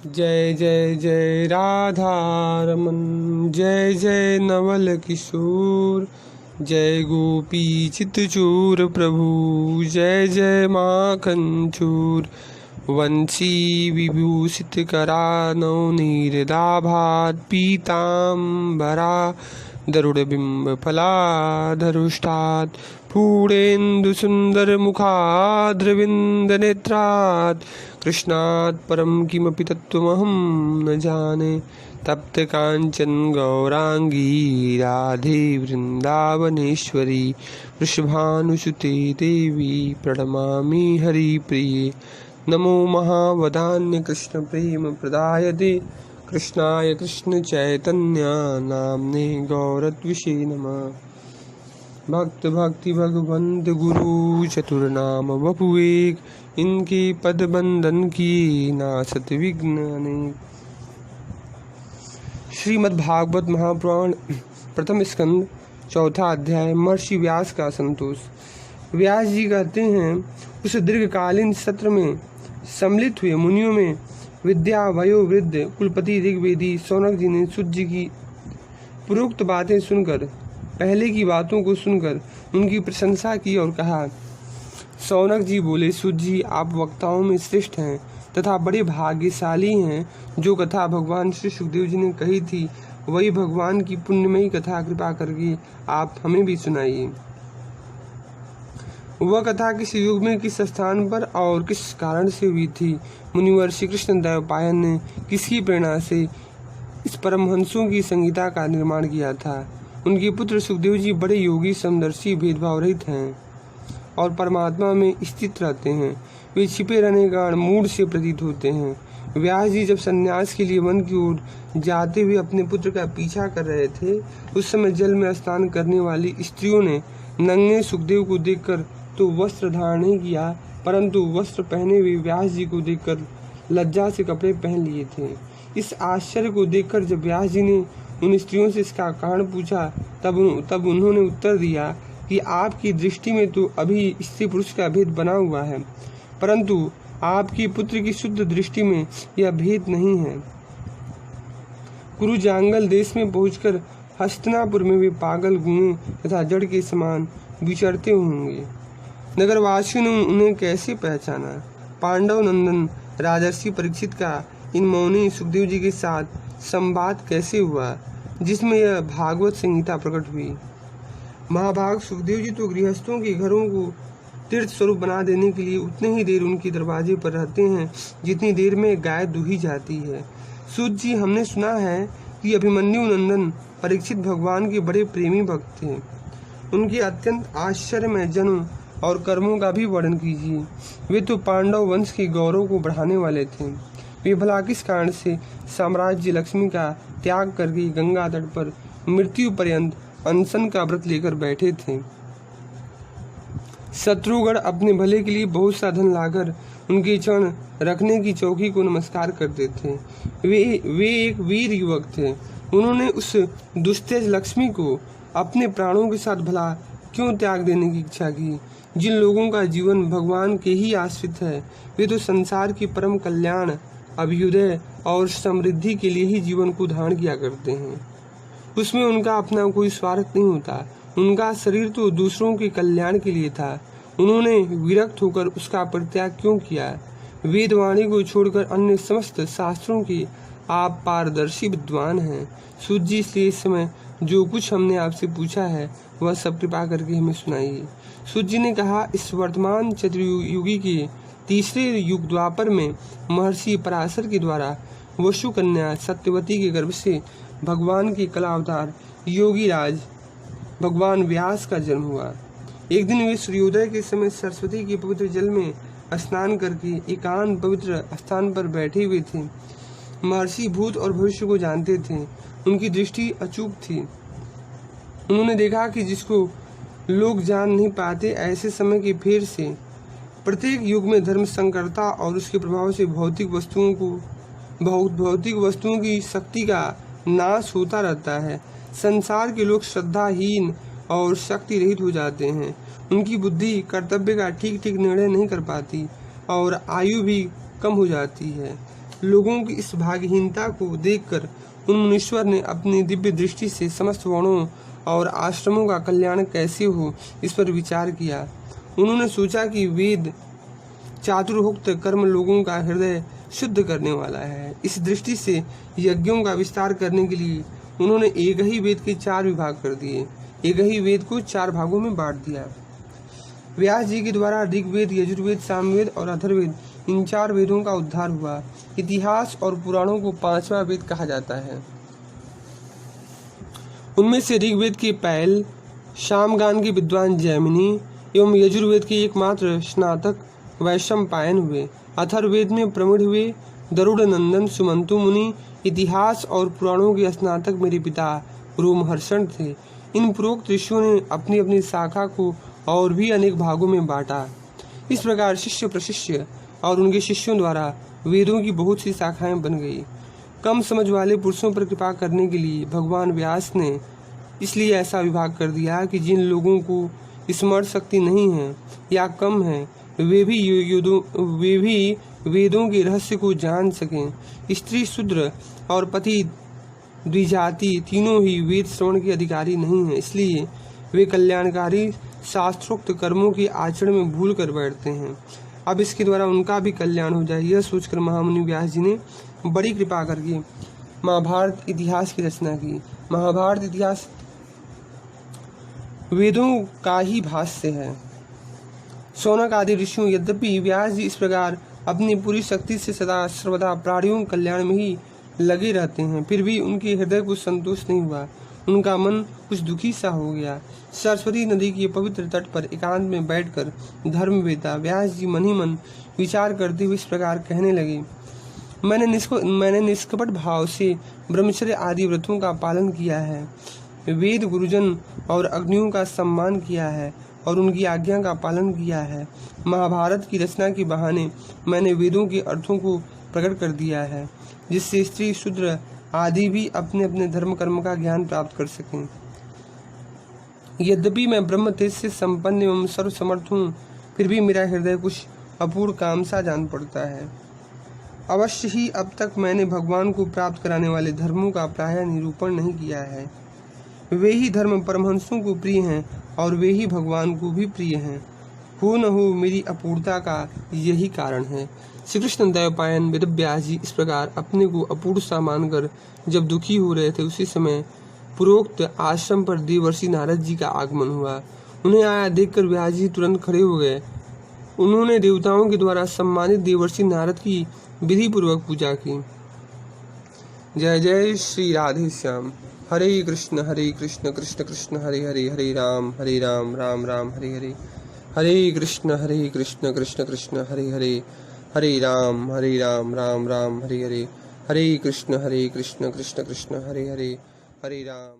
जय जय जय राधा रमन, जय जय नवल किशोर, जय गोपी चितचूर प्रभु, जय जय माखन चूर। वंशी विभूषित करानौ नीरदाभात पीताम्बरा, गरुड़बिंब फलाधरुष्टात् पूर्णेन्दु सुंदर मुखाद्रविंद नेत्रात्। कृष्णात् परम किमपि तत्त्वमहं न जाने, तप्त कांचन गौरांगी राधे वृंदावनेश्वरी। वृषभानुसुते देवी प्रणमामि हरिप्रिये। नमो महावदान्य कृष्ण प्रेम प्रदायते, कृष्णाय कृष्ण चैतन्य नाम्ने गौरत्विषे नमः। भक्त भक्ति भगवंत गुरु चतुर्नाम वपुवेक, इनके पद बंधन किए नासत विघ्न अनेक। श्रीमद् भागवत महापुराण प्रथम स्कंद चौथा अध्याय। महर्षि व्यास का संतोष। व्यास जी कहते हैं, उस दीर्घकालीन सत्र में सम्मिलित हुए मुनियों में विद्या वयोवृद्ध कुलपति ऋग्वेदी सौनक जी ने सूत जी की पूर्वोक्त बातें सुनकर, पहले की बातों को सुनकर उनकी प्रशंसा की और कहा। सौनक जी बोले, सूत जी, आप वक्ताओं में श्रेष्ठ हैं तथा बड़े भाग्यशाली हैं। जो कथा भगवान श्री सुखदेव जी ने कही थी, वही भगवान की पुण्यमयी कथा कृपा करके आप हमें भी सुनाइए। वह कथा किस युग में, किस स्थान पर और किस कारण से हुई थी? मुनिवर श्री कृष्ण द्वैपायन ने किसकी प्रेरणा से इस परमहंसों की संहिता का निर्माण किया था? उनके पुत्र सुखदेव जी बड़े योगी, समदर्शी, भेदभाव रहित हैं और परमात्मा में स्थित रहते हैं। वे छिपे रहने के कारण मूढ़ से प्रतीत होते हैं। व्यास जी जब संन्यास के लिए वन की ओर जाते हुए अपने पुत्र का पीछा कर रहे थे, उस समय जल में स्नान करने वाली स्त्रियों ने नंगे सुखदेव को देखकर तो वस्त्र धारण नहीं किया, परंतु वस्त्र पहने हुए व्यास जी को देखकर लज्जा से कपड़े पहन लिए थे। इस आश्चर्य को देखकर जब व्यास जी ने उन स्त्रियों से इसका कारण पूछा, तब उन्होंने उत्तर दिया कि आपकी दृष्टि में तो अभी स्त्री पुरुष का भेद बना हुआ है, परंतु आपकी पुत्र की शुद्ध दृष्टि में यह भेद नहीं है। कुरु जांगल देश में पहुंचकर हस्तिनापुर में वे पागल, गूंगे तथा जड़ के समान विचरते होंगे। नगरवासियों ने उन्हें कैसे पहचाना? पांडव नंदन राजर्षि परीक्षित का इन मौनी सुखदेव जी के साथ संवाद कैसे हुआ, जिसमें यह भागवत संहिता प्रकट हुई? महाभाग सुखदेव जी तो गृहस्थों के घरों को तीर्थ स्वरूप बना देने के लिए उतने ही देर उनके दरवाजे पर रहते हैं जितनी देर में गाय दूही जाती है। सूत जी, हमने सुना है कि अभिमन्यु नंदन परीक्षित भगवान के बड़े प्रेमी भक्त थे। उनके अत्यंत आश्चर्यमय जन्म और कर्मों का भी वर्णन कीजिए। वे तो पांडव वंश के गौरव को बढ़ाने वाले थे। वे भला किस कारण से साम्राज्य लक्ष्मी का त्याग करके गंगा तट पर मृत्यु पर्यंत अनशन का व्रत लेकर बैठे थे? शत्रुगण अपने भले के लिए बहुत सा धन लाकर उनके चरण रखने की चौकी को नमस्कार करते थे। वे एक वीर युवक थे। उन्होंने उस दुस्तेज लक्ष्मी को अपने प्राणों के साथ भला क्यों त्याग देने की इच्छा की? जिन लोगों का जीवन भगवान के ही आश्रित है, वे तो संसार की परम कल्याण, अभ्युदय और समृद्धि के लिए ही जीवन को धारण किया करते हैं। उसमें उनका अपना कोई स्वार्थ नहीं होता। उनका शरीर तो दूसरों के कल्याण के लिए था। उन्होंने विरक्त होकर उसका परित्याग क्यों किया? वेदवाणी को छोड़कर अन्य समस्त शास्त्रों के आप पारदर्शी विद्वान हैं। सूत जी, इसलिए इस समय जो कुछ हमने आपसे पूछा है वह सब कृपा करके हमें सुनाइए। सूत जी ने कहा, इस वर्तमान चतुर्युगी के तीसरे युग द्वापर में महर्षि पराशर के द्वारा वसु कन्या सत्यवती के गर्भ से भगवान के कला अवतार योगीराज भगवान व्यास का जन्म हुआ। एक दिन वे सूर्योदय के समय सरस्वती के पवित्र जल में स्नान करके एकांत पवित्र स्थान पर बैठे हुए थे। महर्षि भूत और भविष्य को जानते थे। उनकी दृष्टि अचूक थी। उन्होंने देखा कि जिसको लोग जान नहीं पाते, ऐसे समय के फेर से प्रत्येक युग में धर्म संकरता और उसके प्रभाव से भौतिक वस्तुओं की शक्ति का नाश होता रहता है। संसार के लोग श्रद्धाहीन और शक्ति रहित हो जाते हैं। उनकी बुद्धि कर्तव्य का ठीक ठीक निर्णय नहीं कर पाती और आयु भी कम हो जाती है। लोगों की इस भाग्यहीनता को देखकर उन मुनीश्वर ने अपनी दिव्य दृष्टि से समस्त वर्णों और आश्रमों का कल्याण कैसे हो इस पर विचार किया। उन्होंने सोचा कि वेद चातुर्होक्त कर्म लोगों का हृदय शुद्ध करने वाला है। इस दृष्टि से यज्ञों का विस्तार करने के लिए उन्होंने एक ही वेद के 4 विभाग कर दिए, एक ही वेद को 4 भागों में बांट दिया। व्यास जी के द्वारा ऋग्वेद, यजुर्वेद, सामवेद और अथर्ववेद, इन 4 वेदों का उद्धार हुआ। इतिहास और पुराणों को 5वां वेद कहा जाता है। उनमें से ऋग्वेद के पैल, शामगान के विद्वान जैमिनी एवं यजुर्वेद के एकमात्र स्नातक वैशंपायन हुए। अथर्ववेद में प्रमुख हुए गरुड़ नंदन सुमंतु मुनि। इतिहास और पुराणों के स्नातक मेरे पिता रोमहर्षण थे। इन उपरोक्त ऋषियों ने अपनी अपनी शाखा को और भी अनेक भागों में बांटा। इस प्रकार शिष्य प्रशिष्य और उनके शिष्यों द्वारा वेदों की बहुत सी शाखाएं बन गई। कम समझ वाले पुरुषों पर कृपा करने के लिए भगवान व्यास ने इसलिए ऐसा विभाग कर दिया कि जिन लोगों को स्मरण शक्ति नहीं है या कम है वे भी वेदों के रहस्य को जान सकें। स्त्री, शूद्र और पति द्विजाति तीनों ही वेद श्रवण के अधिकारी नहीं हैं, इसलिए वे कल्याणकारी शास्त्रोक्त कर्मों के आचरण में भूल कर बैठते हैं। अब इसके द्वारा उनका भी कल्याण हो जाए, यह सोचकर महामुनि व्यास जी ने बड़ी कृपा करके महाभारत इतिहास की रचना की। महाभारत इतिहास वेदों का ही भाष्य है। शौनक आदि ऋषियों यद्यपि व्यास जी इस प्रकार अपनी पूरी शक्ति से सदा सर्वदा प्राणियों के कल्याण में ही लगे रहते हैं, फिर भी उनके हृदय को संतोष नहीं हुआ। उनका मन कुछ दुखी सा हो गया। सरस्वती नदी के पवित्र तट पर एकांत में बैठकर धर्मवेत्ता व्यास जी मन ही मन विचार करते हुए इस प्रकार कहने लगे। मैंने निष्कपट भाव से ब्रह्मचर्य आदि व्रतों का पालन किया है, वेद, गुरुजन और अग्नियों का सम्मान किया है और उनकी आज्ञा का पालन किया है। महाभारत की रचना के बहाने मैंने वेदों के अर्थों को प्रकट कर दिया है, जिससे स्त्री, शूद्र आदि भी अपने अपने धर्म कर्म का ज्ञान प्राप्त कर सकें। यद्यपि मैं ब्रह्म तेज से संपन्न एवं सर्वसमर्थ हूँ, फिर भी मेरा हृदय कुछ अपूर्ण काम सा जान पड़ता है। अवश्य ही अब तक मैंने भगवान को प्राप्त कराने वाले धर्मों का प्रायः निरूपण नहीं किया है। वे ही धर्म परमहंसों को प्रिय हैं और वे ही भगवान को भी प्रिय हैं। हो न हो मेरी अपूर्णता का यही कारण है। श्री कृष्ण द्वैपायन वेद व्यास जी इस प्रकार अपने को अपूर्ण सा मानकर जब दुखी हो रहे थे, उसी समय पूर्वोक्त आश्रम पर देवर्षि नारद जी का आगमन हुआ। उन्हें आया देखकर व्यास जी तुरंत खड़े हो गए। उन्होंने देवताओं के द्वारा सम्मानित देवर्षि नारद की विधि पूर्वक पूजा की। जय जय श्री राधे श्याम। हरे कृष्ण कृष्ण कृष्ण हरे हरे, हरे राम राम राम हरे हरे। हरे कृष्ण कृष्ण कृष्ण हरे हरे, हरे राम राम राम हरे हरे। हरे कृष्ण कृष्ण कृष्ण हरे हरे, हरे राम।